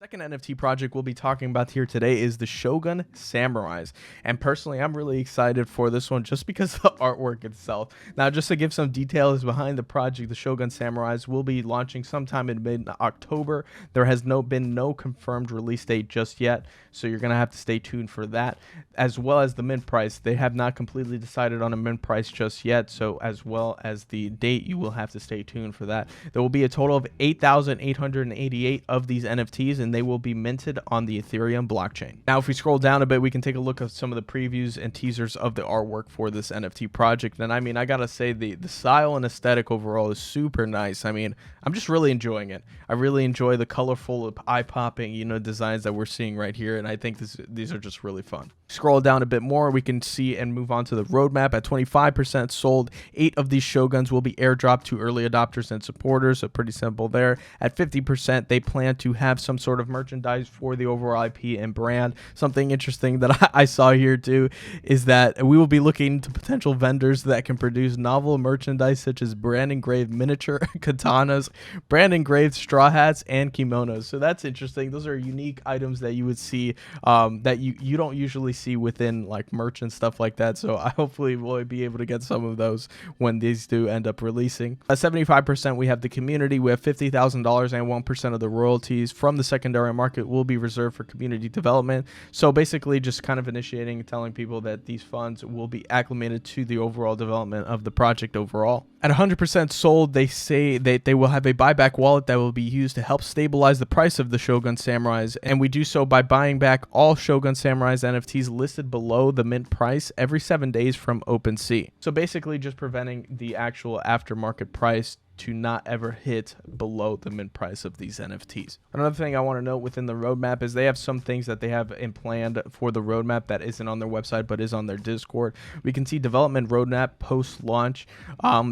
Second NFT project we'll be talking about here today is the Shogun Samurais. And personally, I'm really excited for this one just because of the artwork itself. Now, just to give some details behind the project, the Shogun Samurais will be launching sometime in mid-October. There has been no confirmed release date just yet, so you're going to have to stay tuned for that, as well as the mint price. They have not completely decided on a mint price just yet, so as well as the date, you will have to stay tuned for that. There will be a total of 8,888 of these NFTs, and they will be minted on the Ethereum blockchain. Now, if we scroll down a bit, we can take a look at some of the previews and teasers of the artwork for this NFT project. And I mean, I gotta say the style and aesthetic overall is super nice. I mean, I'm just really enjoying it. I really enjoy the colorful, eye-popping, designs that we're seeing right here, and I think these are just really fun. Scroll down a bit more, we can see and move on to the roadmap. At 25% sold, 8 of these Shoguns will be airdropped to early adopters and supporters, so pretty simple there. At 50%, they plan to have some sort of merchandise for the overall IP and brand. Something interesting that I saw here too is that we will be looking to potential vendors that can produce novel merchandise such as brand engraved miniature katanas, brand engraved straw hats, and kimonos. So that's interesting. Those are unique items that you would see that you don't usually see within like merch and stuff like that. So I hopefully will be able to get some of those when these do end up releasing. At 75%, we have the community. We have $50,000 and 1% of the royalties from the secondary market will be reserved for community development. So basically just kind of initiating and telling people that these funds will be acclimated to the overall development of the project overall. At 100% sold, they say that they will have a buyback wallet that will be used to help stabilize the price of the Shogun Samurais, and we do so by buying back all Shogun Samurais NFTs listed below the mint price every 7 days from OpenSea. So basically just preventing the actual aftermarket price to not ever hit below the mint price of these NFTs. Another thing I want to note within the roadmap is they have some things that they have in planned for the roadmap that isn't on their website but is on their Discord. We can see development roadmap post-launch.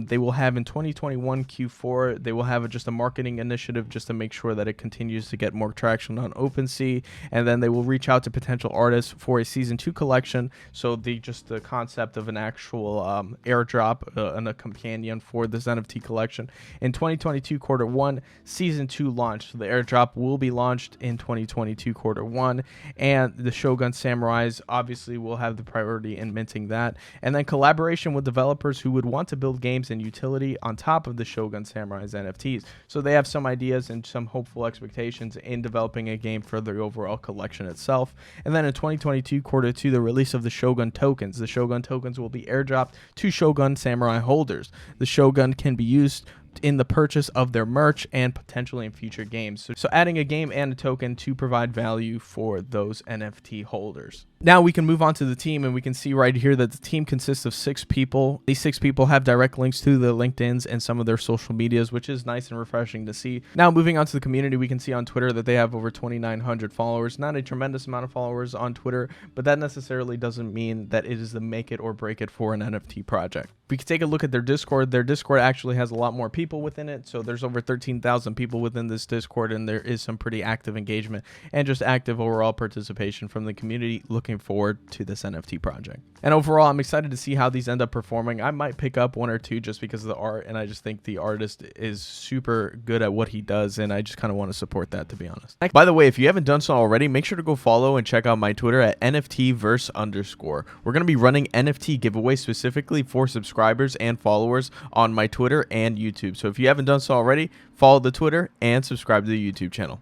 They will have in 2021 Q4, they will have just a marketing initiative just to make sure that it continues to get more traction on OpenSea, and then they will reach out to potential artists for a season 2 collection. So the concept of an actual airdrop and a companion for this NFT collection. In 2022 quarter 1, season 2 launch. So the airdrop will be launched in 2022 quarter 1, and the Shogun Samurais obviously will have the priority in minting that, and then collaboration with developers who would want to build games and utility on top of the Shogun Samurais NFTs. So they have some ideas and some hopeful expectations in developing a game for the overall collection itself. And then in 2022 quarter 2, the release of the Shogun tokens. The Shogun tokens will be airdropped to Shogun Samurai holders. The Shogun can be used in the purchase of their merch and potentially in future games. So adding a game and a token to provide value for those NFT holders. Now we can move on to the team, and we can see right here that the team consists of 6 people. These 6 people have direct links to the LinkedIns and some of their social medias, which is nice and refreshing to see. Now moving on to the community, we can see on Twitter that they have over 2,900 followers. Not a tremendous amount of followers on Twitter, but that necessarily doesn't mean that it is the make it or break it for an NFT project. We can take a look at their Discord. Their Discord actually has a lot more people within it. So there's over 13,000 people within this Discord, and there is some pretty active engagement and just active overall participation from the community. Looking forward to this NFT project. And overall, I'm excited to see how these end up performing. I might pick up 1 or 2 just because of the art, and I just think the artist is super good at what he does, and I just kind of want to support that, to be honest. By the way, if you haven't done so already, make sure to go follow and check out my Twitter at NFTVerse_. We're going to be running NFT giveaways specifically for subscribers and followers on my Twitter and YouTube. So if you haven't done so already, follow the Twitter and subscribe to the YouTube channel.